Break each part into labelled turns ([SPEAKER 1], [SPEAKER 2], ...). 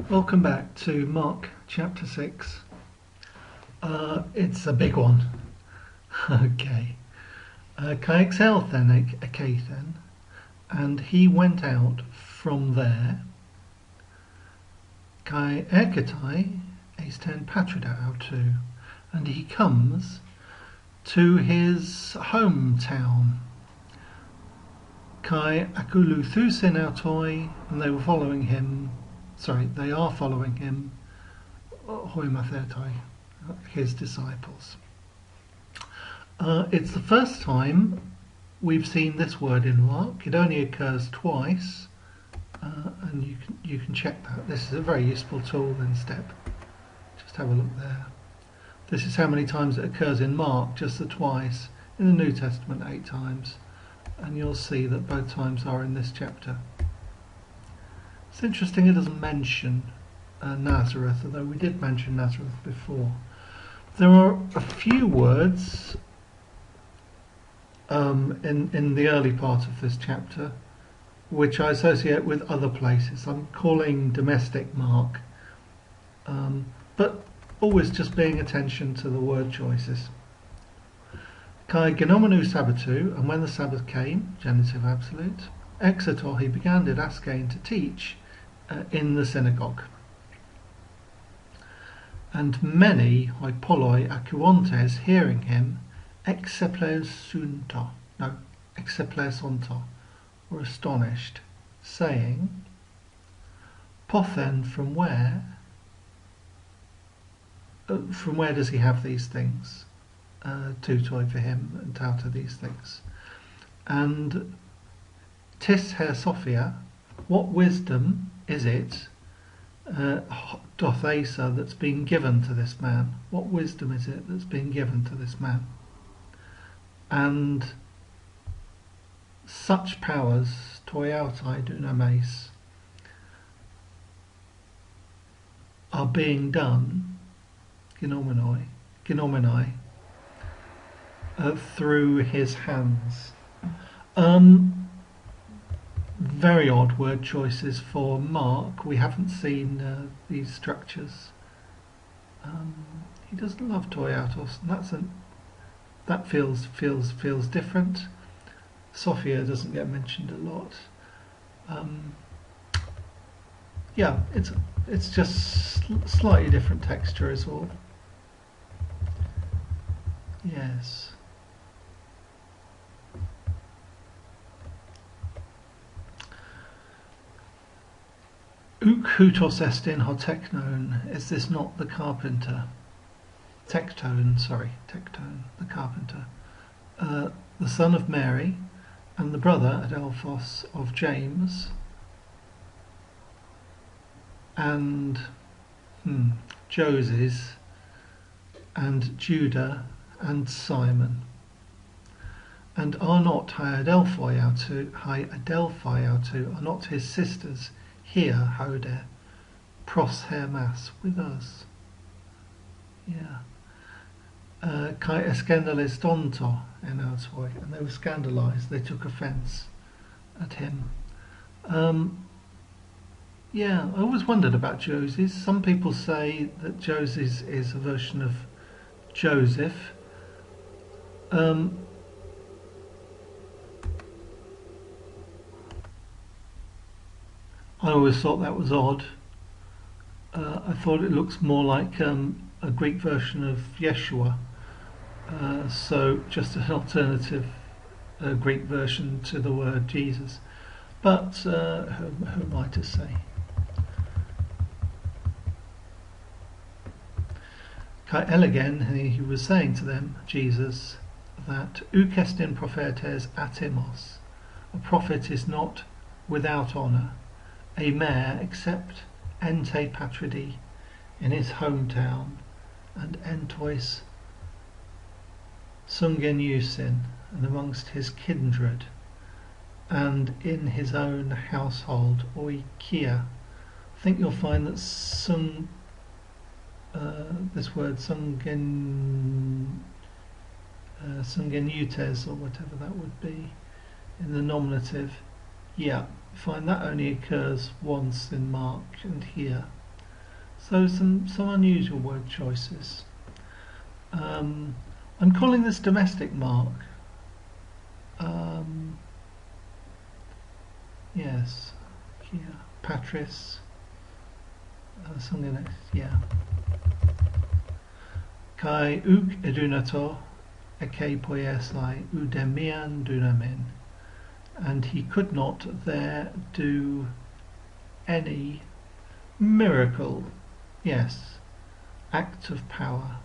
[SPEAKER 1] Welcome back to Mark chapter 6. It's a big one. Okay. Kai exhalthen ekathen, and he went out from there. Kai erkatai esten patrida autu, and he comes to his hometown. Kai akuluthusin autoi, and they were following him. They are following him, his disciples. It's the first time we've seen this word in Mark. It only occurs twice, and you can check that. This is a very useful tool in STEP. Just have a look there. This is how many times it occurs in Mark, just the twice. In the New Testament, 8 times, and you'll see that both times are in this chapter. It's interesting it doesn't mention Nazareth, although we did mention Nazareth before. There are a few words in the early part of this chapter which I associate with other places. I'm calling domestic Mark, but always just paying attention to the word choices. Kai genomenu sabbatu, and when the Sabbath came, genitive absolute, exetor, he began didaskein, to teach in the synagogue. And many hoipoloi akuontes, hearing him, exeplesonta, were astonished, saying, Pothen, from where does he have these things? Tutoi for him, and tauta these things. And tis her Sophia, what wisdom is it, dothesa, that's been given to this man? What wisdom is it that's been given to this man? And such powers, toiautai dunamis, are being done, genomenai, through his hands. Very odd word choices for Mark. We haven't seen these structures. He doesn't love toiautos, and that feels different. Sophia doesn't get mentioned a lot. Yeah, it's just slightly different texture as well. Yes. Uk hutos estin hoteknon, is this not the carpenter? Tectone, the carpenter. The son of Mary, and the brother Adelphos of James, and Joses, and Judah, and Simon. And are not Adelphoi autu, are not his sisters here, Hoder, pros hermas, with us? Yeah. Kai escandalistonto en autoi, and they were scandalized, they took offense at him. Yeah, I always wondered about Joses. Some people say that Joses is a version of Joseph. I always thought that was odd. I thought it looks more like a Greek version of Yeshua, so just an alternative Greek version to the word Jesus. But who am I to say? Kai elegen, he was saying to them, Jesus, that ukestin prophetes atimos, a prophet is not without honour, a mayor except ente patridi, in his hometown, and entois sungenusin, and amongst his kindred, and in his own household, oikia. I think you'll find that this word sungenutes, or whatever that would be, in the nominative, yeah, find that only occurs once in Mark and here. So some unusual word choices. I'm calling this domestic mark. Yes, here, Patris. Something like, yeah. Kai uk edunato eke poiesai udemian dunamin. And he could not there do any miracle. Yes, act of power,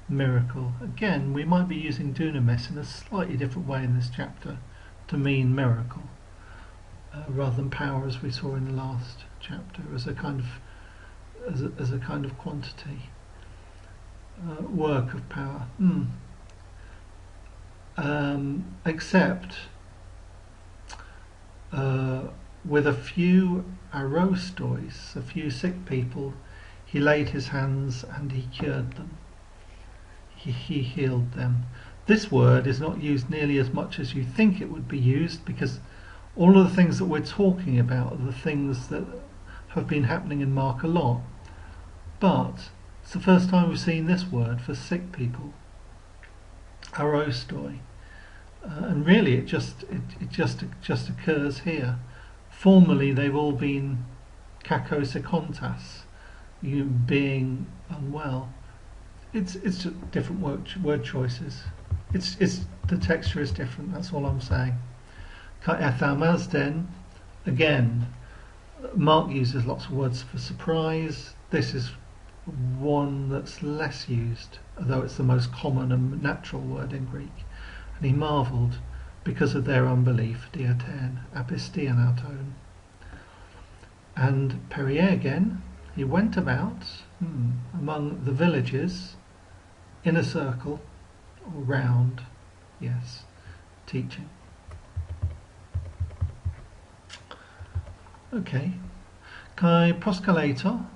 [SPEAKER 1] miracle. Again, we might be using dunamis in a slightly different way in this chapter to mean miracle, rather than power as we saw in the last chapter as a kind of quantity, work of power. Except with a few arostois, a few sick people, he laid his hands and he cured them. He healed them. This word is not used nearly as much as you think it would be used, because all of the things that we're talking about are the things that have been happening in Mark a lot. But it's the first time we've seen this word for sick people, arostoi. And really it just occurs here. Formerly they've all been kakosikontas, you being unwell. It's just different word choices. It's the texture is different. That's all I'm saying. Ka'ethamazden, again, Mark uses lots of words for surprise. This is one that's less used, although it's the most common and natural word in Greek. And he marvelled because of their unbelief, diaten, apistianaton. And periergen, he went about among the villages in a circle, or round, yes, teaching. Okay. Kai proskalator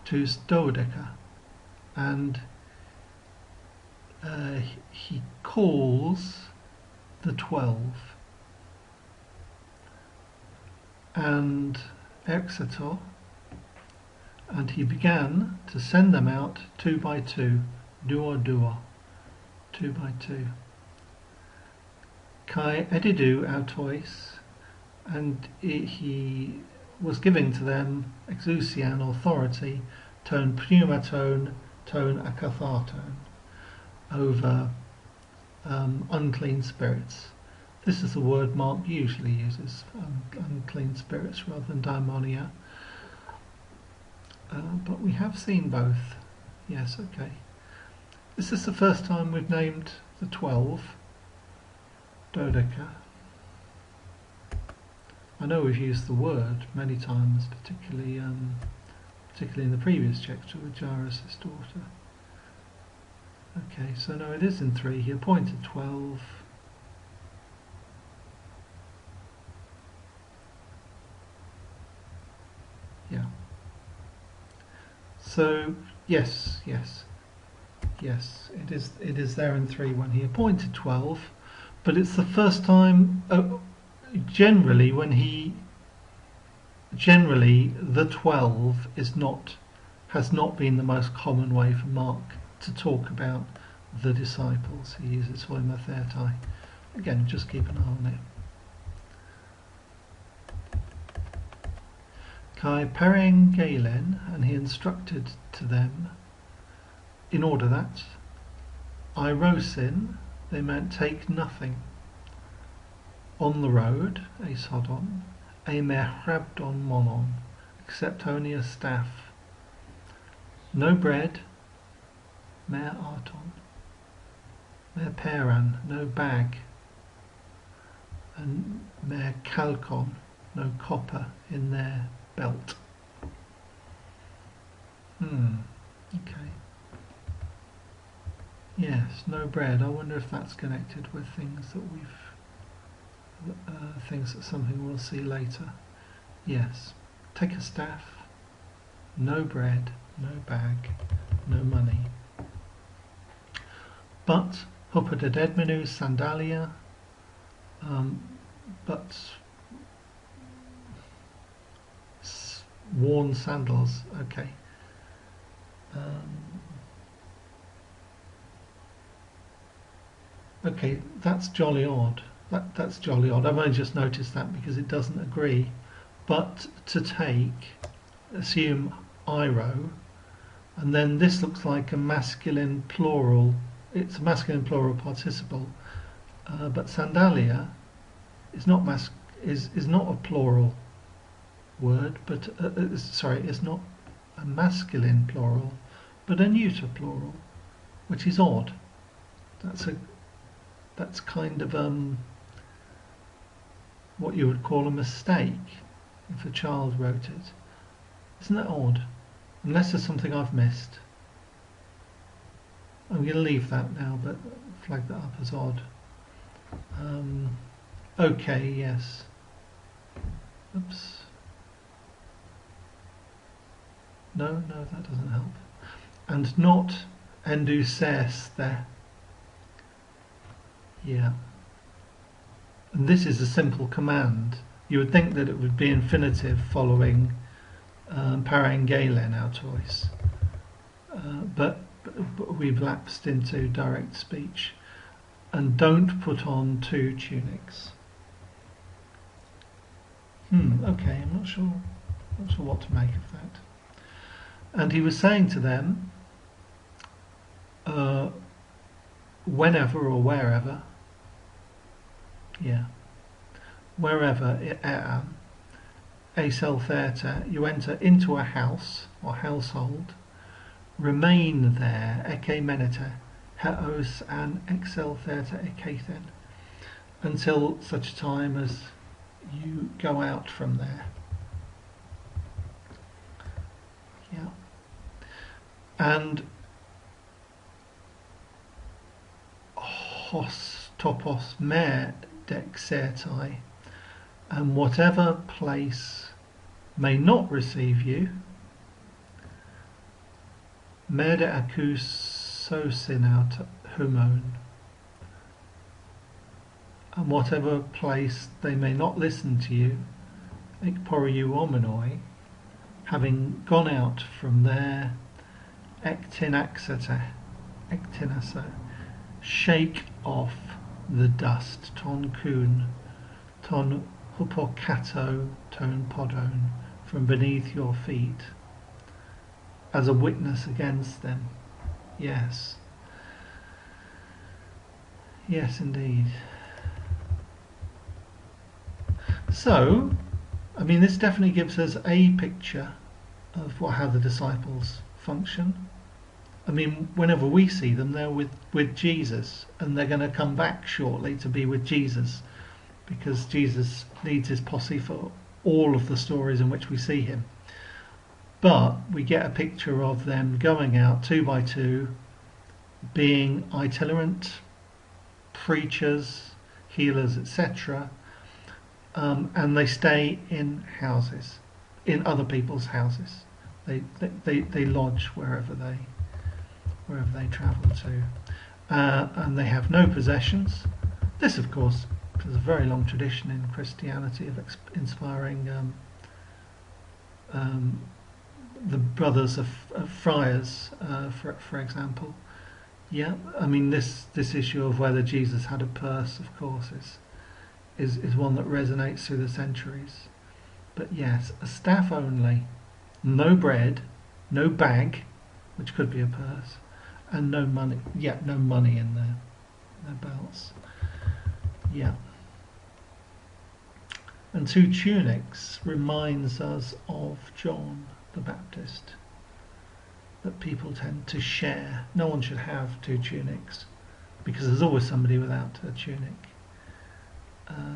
[SPEAKER 1] to Stodeca, and he calls the 12 and exetor, and he began to send them out 2 by 2, duo, 2 by 2. Kai edidu autois, and he was giving to them exousian authority, ton pneumaton, ton akatharton, over unclean spirits. This is the word Mark usually uses, unclean spirits rather than daimonia. But we have seen both. Yes, okay. This is the first time we've named the 12 dodeca. I know we've used the word many times, particularly in the previous chapter with Jairus' daughter. Okay, so no, it is in 3. He appointed 12. Yeah. So yes, it is there in 3 when he appointed 12, but it's the first time. Generally, the 12 has not been the most common way for Mark to talk about the disciples. He uses hoimothetai. Again, just keep an eye on it. Kai perengalen, and he instructed to them, in order that irosin, they meant take nothing. On the road, a sodon, a mehrabdon monon, except only a staff. No bread, mer arton, mer peran, no bag, and mer kalkon, no copper in their belt. Okay. Yes, no bread. I wonder if that's connected with things that something we'll see later. Yes. Take a staff, no bread, no bag, no money. But hupodedmenu sandalia, but worn sandals. Okay. Okay, that's jolly odd. That's jolly odd. I've only just noticed that because it doesn't agree. But to take, assume iro, and then this looks like a masculine plural. It's a masculine plural participle, but sandalia is not is not a plural word, but sorry, it's not a masculine plural, but a neuter plural, which is odd. That's kind of what you would call a mistake if a child wrote it. Isn't that odd? Unless there's something I've missed. I'm going to leave that now, but flag that up as odd. Okay, yes. Oops. No, that doesn't help. And not enduces there. Yeah. And this is a simple command. You would think that it would be infinitive following parangelen autois. But we've lapsed into direct speech. And don't put on 2 tunics. Okay, I'm not sure what to make of that. And he was saying to them, whenever or wherever, wherever eseltherta, you enter into a house or household, remain there, eke menete, heos an exeltherta ekathen, until such time as you go out from there. Yeah. And hos topos mer dexertai, and whatever place may not receive you, mer de acousosin out humon, and whatever place they may not listen to you, ekporiou omenoi, having gone out from there, ektinaxete, shake off the dust, ton kun, ton hupokato, ton podon, from beneath your feet, as a witness against them. Yes. Yes, indeed. So, I mean, this definitely gives us a picture of how the disciples function. I mean, whenever we see them, they're with Jesus, and they're going to come back shortly to be with Jesus, because Jesus needs his posse for all of the stories in which we see him. But we get a picture of them going out 2 by 2, being itinerant preachers, healers, etc., and they stay in houses, in other people's houses. They lodge wherever they travel to, and they have no possessions. This, of course, is a very long tradition in Christianity of inspiring the brothers of friars, for example. Yeah, I mean, this issue of whether Jesus had a purse, of course, is one that resonates through the centuries. But yes, a staff only, no bread, no bag, which could be a purse, and no money. Yeah, no money in their belts. Yeah. And 2 tunics reminds us of John the Baptist, that people tend to share. No one should have 2 tunics, because there's always somebody without a tunic.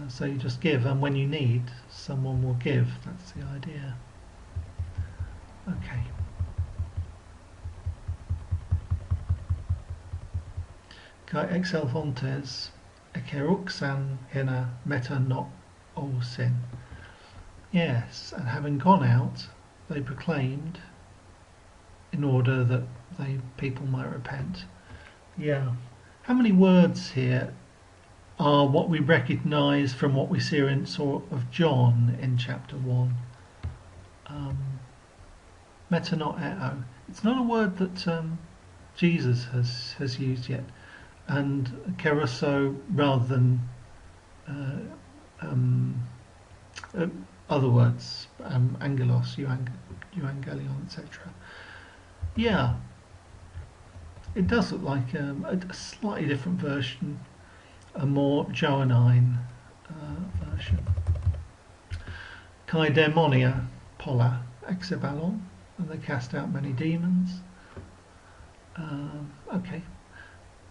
[SPEAKER 1] So you just give, and when you need, someone will give. That's the idea. Okay. Kai exelfontes ekeruxan hina meta not all sin. Yes, and having gone out, they proclaimed, in order that people might repent. Yeah. How many words here are what we recognise from what we saw of John in chapter 1? Metanoeo. It's not a word that Jesus has used yet. And kerusso, rather than uh, um, uh, other words, angelos, euangelion, etc. Yeah, it does look like a slightly different version, a more Johannine version. Kai demonia pola exebalon, and they cast out many demons. Okay.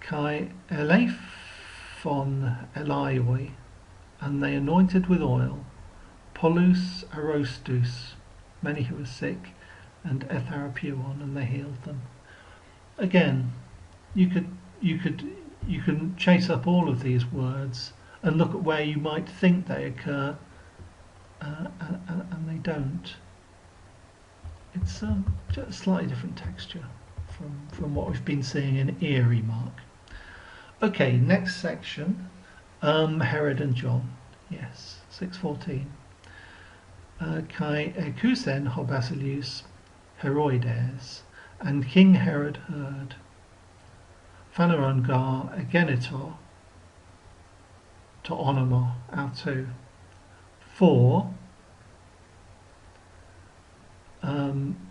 [SPEAKER 1] Kai elephon elaioi, and they anointed with oil polus arostus, many who were sick, and etharapuon, and they healed them. Again, you can chase up all of these words and look at where you might think they occur, and they don't. It's just a slightly different texture from what we've been seeing in Erie Mark. Okay, next section, Herod and John. Yes, 6:14. Kai ekusen ho Basilius Heroides, and King Herod heard. Phaneron gar agenitor to onomo autou. For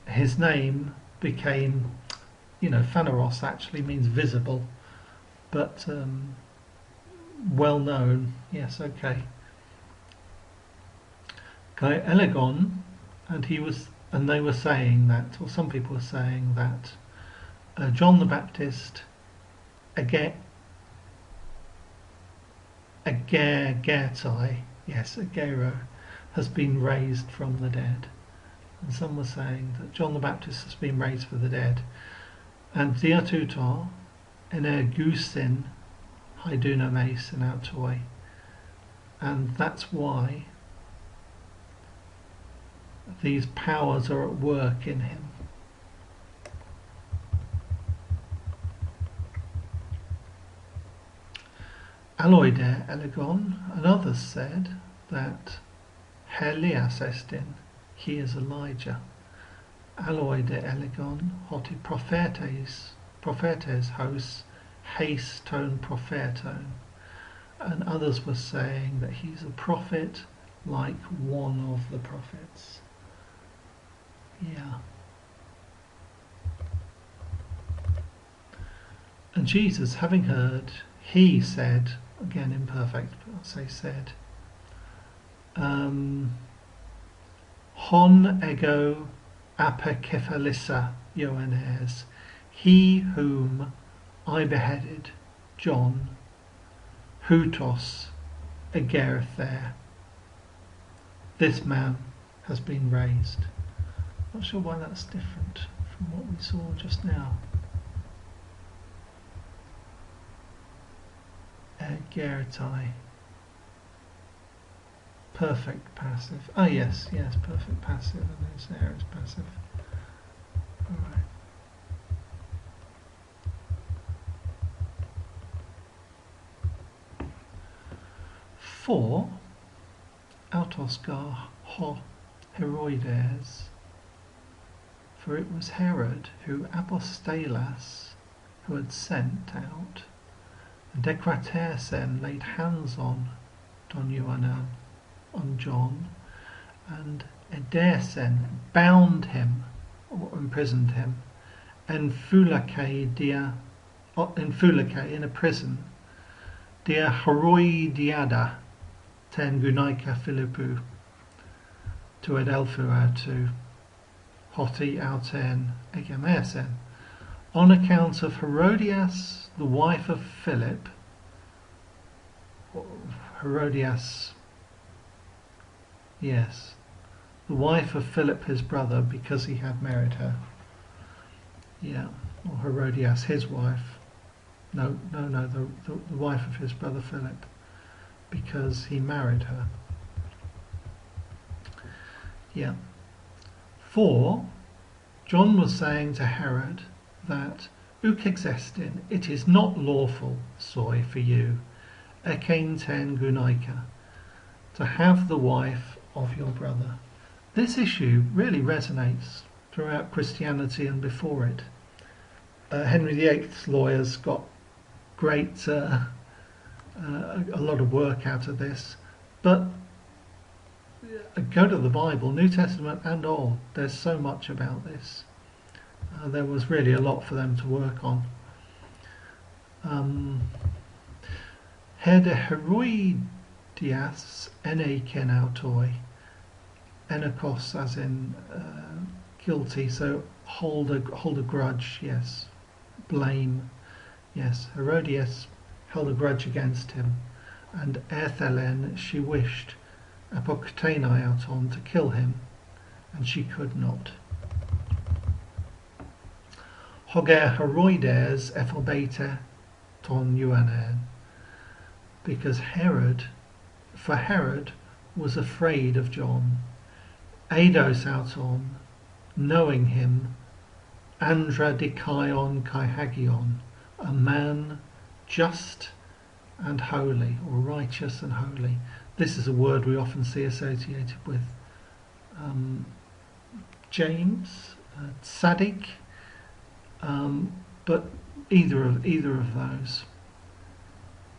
[SPEAKER 1] his name became, phaneros actually means visible, but well known. Yes, okay. Kai elegon, and they were saying that, or some people were saying that John the Baptist agertai, yes, agero, has been raised from the dead. And some were saying that John the Baptist has been raised from the dead. And diatutor energusin haidunames in autoi. And that's why these powers are at work in him. Aloide elegon, and others said that Helias estin, he is Elijah. Aloide elegon, hoti prophetes hos, haste tone propheton. And others were saying that he's a prophet like one of the prophets. Yeah. And Jesus, having heard, he said, again imperfect, but I'll say said, hon ego apokephalissa Ioannes, he whom I beheaded, John, hutos egerether, this man has been raised. Not sure why that's different from what we saw just now. Egeretai. Perfect passive. Oh yes, perfect passive, and this there is passive. Alright. For autosgar ho Heroides, for it was Herod who apostelas, who had sent out, and Decratersen laid hands on Don Ioannan, on John, and Edersen bound him or imprisoned him, in in a prison, dia Heroidiada ten Gunaika Philippou, to Adelphua to Hoti Auten Egamersen, on account of Herodias, the wife of Philip. Herodias, yes, the wife of Philip his brother, because he had married her. Yeah, or Herodias, his wife. No, the wife of his brother Philip, because he married her. Yeah. For John was saying to Herod that ukexestin, it is not lawful, soy, for you, ekain ten gunaika, to have the wife of your brother. This issue really resonates throughout Christianity and before it. Henry VIII's lawyers got great, a lot of work out of this, but go to the Bible, New Testament and Old, there's so much about this. There was really a lot for them to work on. Herde Herodias ene ken autoi, enokos as in guilty, so hold a grudge, yes. Blame, yes. Herodias held a grudge against him, and Erthelen she wished apoktenai auton to kill him, and she could not. Hoger Heroides ephobete ton Juanen, because Herod was afraid of John. Eidos auton, knowing him, Andra dikaion kai hagion, a man just and holy, or righteous and holy. This is a word we often see associated with James, tzaddik, but either of those.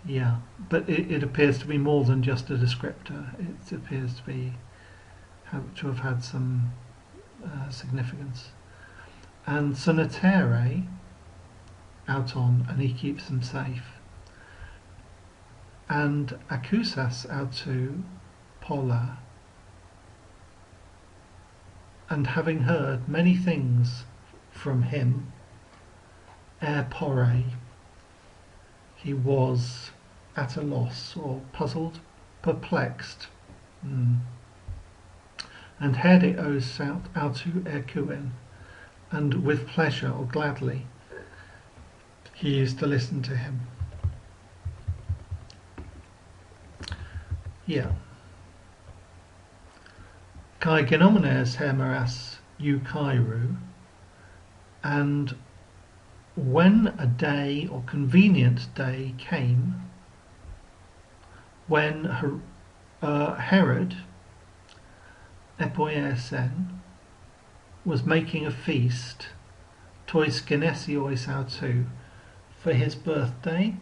[SPEAKER 1] Yeah, but it appears to be more than just a descriptor. It appears to have had some significance. And sonatere auton, and he keeps them safe. And acusas autu pola, and having heard many things from him, pore, he was at a loss, or puzzled, perplexed. And herdeos autu ercuen, and with pleasure or gladly he used to listen to him. Yeah. Kai genomenes hemeras eukairu, and when a day or convenient day came, when Herod epoiesen was making a feast, tois genesios autu, for his birthday,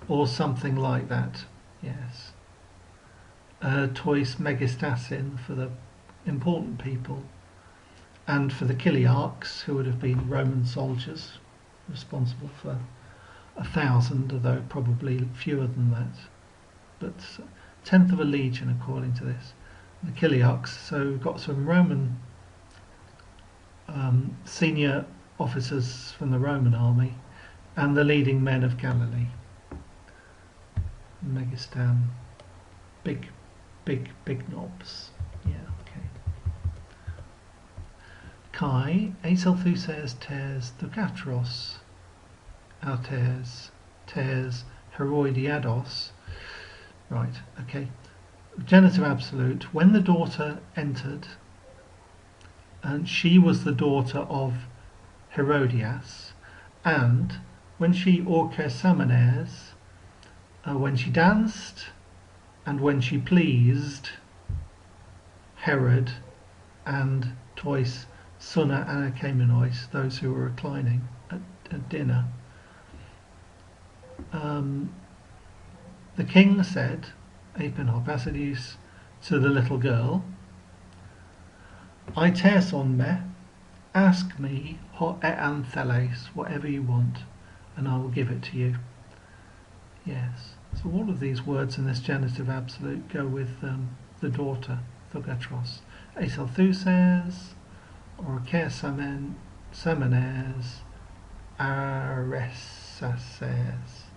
[SPEAKER 1] or something like that, yes. Tois megistasin, for the important people, and for the Chiliarchs, who would have been Roman soldiers, responsible for 1,000, although probably fewer than that, but 1/10 of a legion according to this. The Chiliarchs, so we've got some Roman senior officers from the Roman army, and the leading men of Galilee. Megistan, big knobs. Yeah, okay. Kai, Aselthuses tes Thucatros, autes tes Heroidiados. Right, okay. Genitive absolute. When the daughter entered, and she was the daughter of Herodias, and when she orchesamenes, when she danced, and when she pleased Herod and tois suna anakemenois, those who were reclining at dinner, the king said, Apen Hopasides, to the little girl, I terson me, ask me ho eantheles, whatever you want, and I will give it to you. Yes. So all of these words in this genitive absolute go with the daughter, Thugatros. Aselthuses, or Kersamenes, Aresases.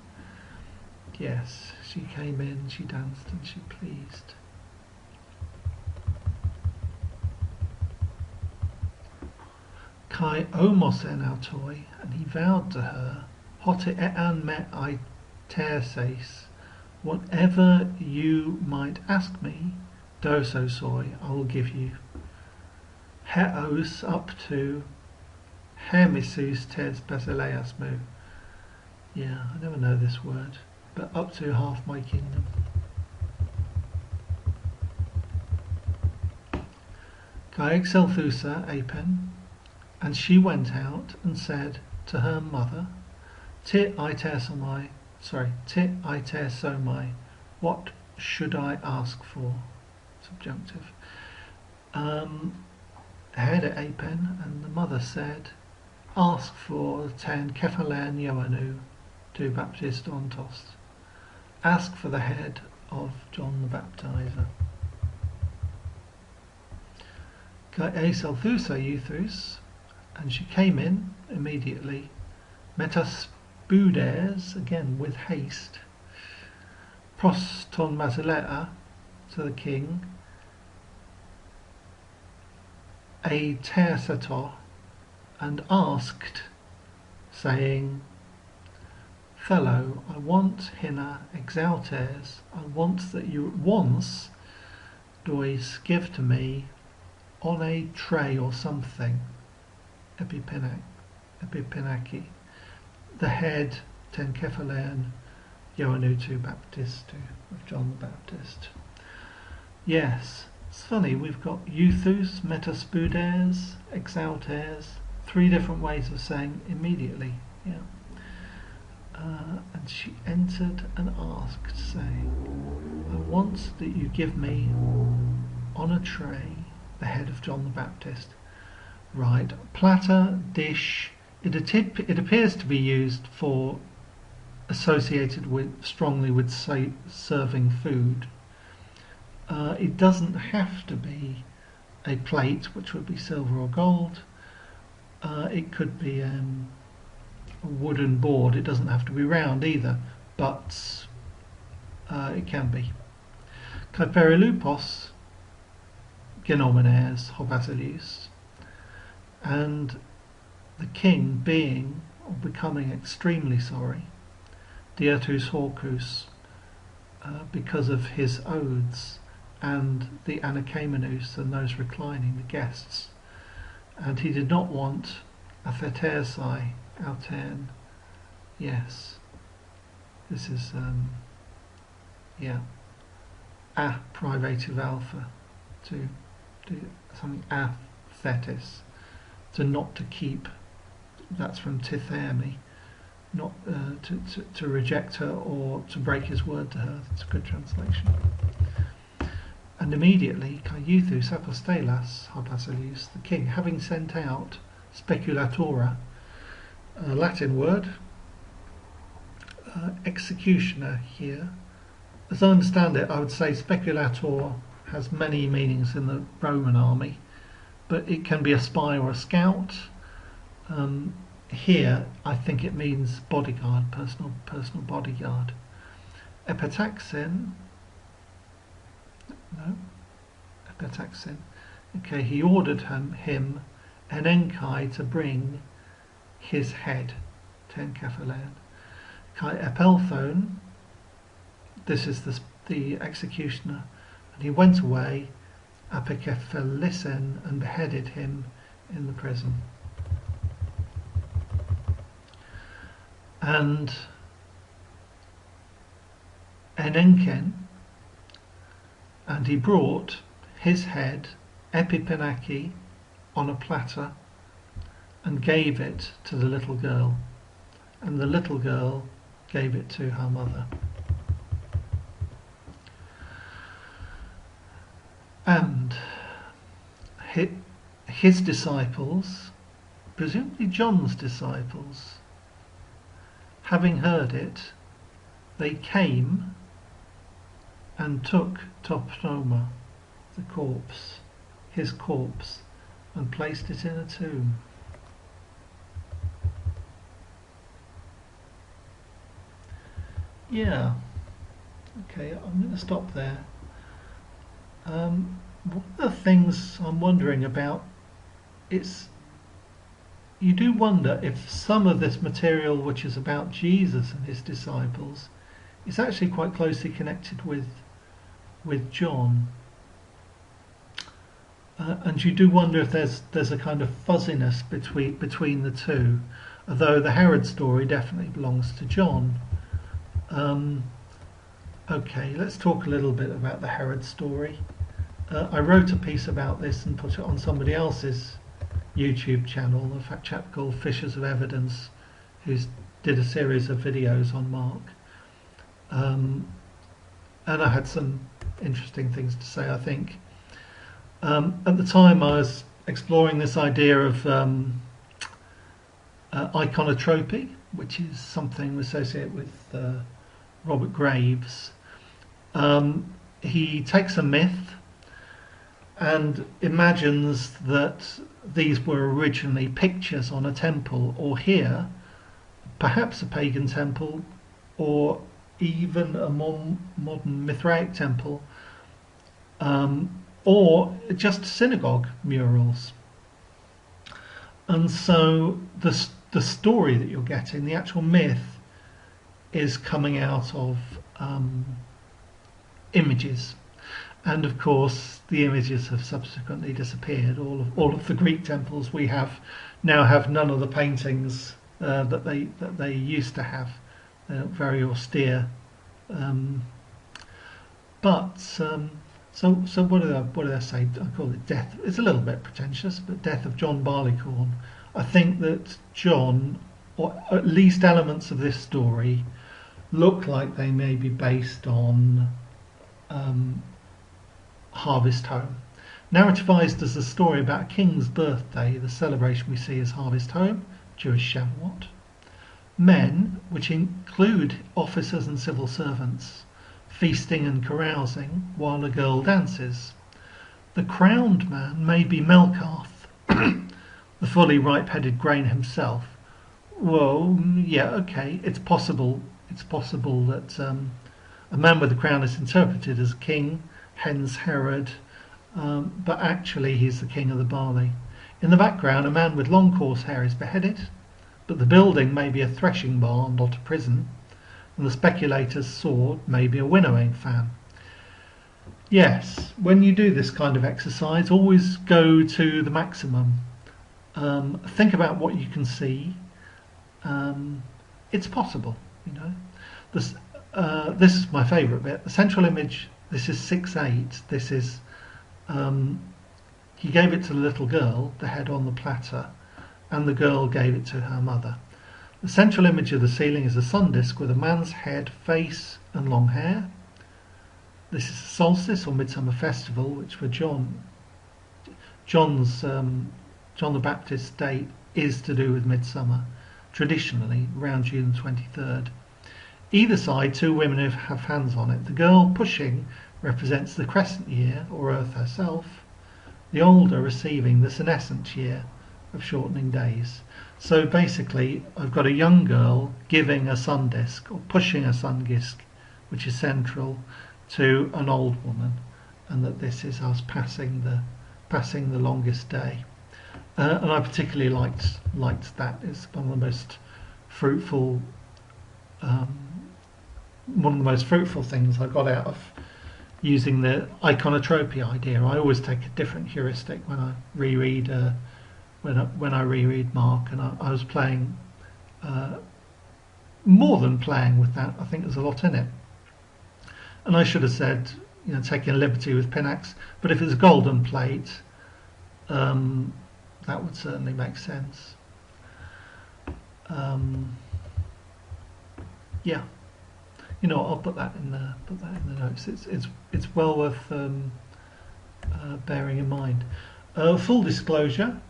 [SPEAKER 1] Yes, she came in, she danced, and she pleased. Kai omosen autoi, and he vowed to her, Hote ean me I terses, whatever you might ask me, doso soy, I will give you. Heos up to Hermisus tes basileasmu. Yeah, I never know this word, but up to half my kingdom. Gaexelthusa Apen, and she went out and said to her mother, Tit itersomai, what should I ask for? Subjunctive. Hede Apen, and the mother said, ask for ten kephalen Ioannou to Baptist ontos. Ask for the head of John the Baptizer. Gaexelthusa Euthus, and she came in immediately, metaspudes, again with haste, pros ton Masilea, to the king, a tersator, and asked, saying, fellow, I want hina exaltes, I want that you at once dois give to me on a tray or something, epipinaki, the head ten kephalen Ioannou to Baptistu, of John the Baptist. Yes, it's funny, we've got euthus, metaspudes, exaltes, three different ways of saying immediately. Yeah. And she entered and asked, saying, I want that you give me on a tray the head of John the Baptist. Right, platter, dish. It appears to be used for associated with strongly with serving food. It doesn't have to be a plate, which would be silver or gold. It could be a wooden board. It doesn't have to be round either, but it can be. Kaiperilupos genomenes hobasilius, and the king being or becoming extremely sorry, diatus horcus, because of his oaths and the anakamenus and those reclining, the guests, and he did not want athetersai altern. Yes, this is a privative alpha, to do something athetis, not to keep. That's from tithermi, not to reject her or to break his word to her. That's a good translation. And immediately, Euthus apostelas hobasilius, the king, having sent out speculatora, a Latin word, executioner here. As I understand it, I would say speculator has many meanings in the Roman army, but it can be a spy or a scout. Here, I think it means bodyguard, personal bodyguard. Epitaxin. No, epitaxin. Okay, he ordered him Enenkai to bring his head, ten kephalen. Kai epelthon. This is the executioner, and he went away, apikephelissen, and beheaded him in the prison. And Enenken, and he brought his head, epipinaki, on a platter, and gave it to the little girl, and the little girl gave it to her mother. And his disciples, presumably John's disciples, having heard it, they came and took Topnoma, the corpse, his corpse, and placed it in a tomb. Yeah, okay, I'm going to stop there. One of the things I'm wondering about is, you do wonder if some of this material which is about Jesus and his disciples is actually quite closely connected with John. And you do wonder if there's a kind of fuzziness between the two, although the Herod story definitely belongs to John. Okay, let's talk a little bit about the Herod story. I wrote a piece about this and put it on somebody else's YouTube channel, a chap called Fishers of Evidence, who did a series of videos on Mark. And I had some interesting things to say, I think. At the time I was exploring this idea of iconotropy, which is something associated with Robert Graves. He takes a myth and imagines that these were originally pictures on a temple, or here, perhaps a pagan temple, or even a modern Mithraic temple, or just synagogue murals. And so the story that you're getting, the actual myth, is coming out of images. And of course, the images have subsequently disappeared. All of the Greek temples we have now have none of the paintings that they used to have. They're very austere. So what did I say? I call it death. It's a little bit pretentious, but death of John Barleycorn. I think that John, or at least elements of this story, look like they may be based on Harvest Home. Narrativized as a story about a king's birthday, the celebration we see as Harvest Home, Jewish Shavuot. Men, which include officers and civil servants, feasting and carousing while a girl dances. The crowned man may be Melkarth, the fully ripe-headed grain himself. Well, yeah, okay, it's possible. It's possible that a man with a crown is interpreted as a king, hence Herod, but actually he's the king of the barley. In the background, a man with long coarse hair is beheaded, but the building may be a threshing barn, not a prison, and the speculator's sword may be a winnowing fan. Yes, when you do this kind of exercise, always go to the maximum. Think about what you can see. It's possible, you know. This is my favourite bit. The central image. This is 6/8. This is he gave it to the little girl, the head on the platter, and the girl gave it to her mother. The central image of the ceiling is a sun disk with a man's head, face, and long hair. This is a solstice or midsummer festival, which for John the Baptist's date is to do with midsummer, traditionally around June 23rd. Either side, two women have hands on it. The girl pushing represents the crescent year, or Earth herself, the older receiving the senescent year of shortening days. So basically, I've got a young girl giving a sun disk, or pushing a sun disk, which is central, to an old woman, and that this is us passing the longest day. And I particularly liked that. It's one of the most fruitful things I got out of using the iconotropy idea. I always take a different heuristic when I reread Mark, and I was playing more than playing with that. I think there's a lot in it, and I should have said, you know, taking a liberty with Pinax, but if it's a golden plate, that would certainly make sense. Yeah, you know, I'll put that in the notes. It's well worth bearing in mind. Full disclosure,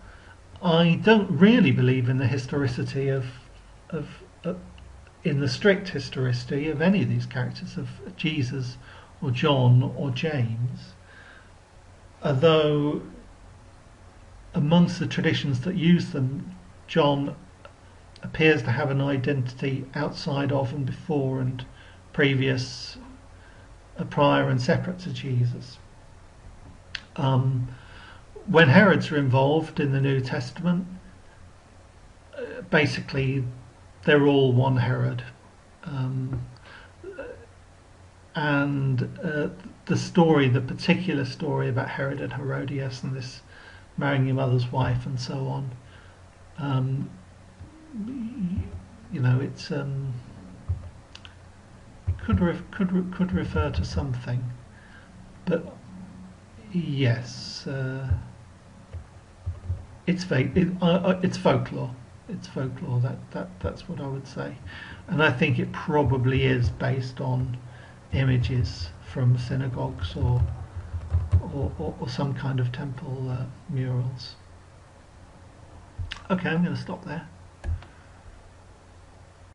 [SPEAKER 1] I don't really believe in the historicity of in the strict historicity of any of these characters, of Jesus or John or James, although amongst the traditions that use them, John appears to have an identity outside of and before and previous, prior and separate to Jesus. When Herods are involved in the New Testament, basically they're all one Herod, and the particular story about Herod and Herodias and this marrying your mother's wife and so on, you know, it's could refer to something, but Yes, it's it's folklore. It's folklore. That's what I would say, and I think it probably is based on images from synagogues or some kind of temple murals. Okay, I'm going to stop there.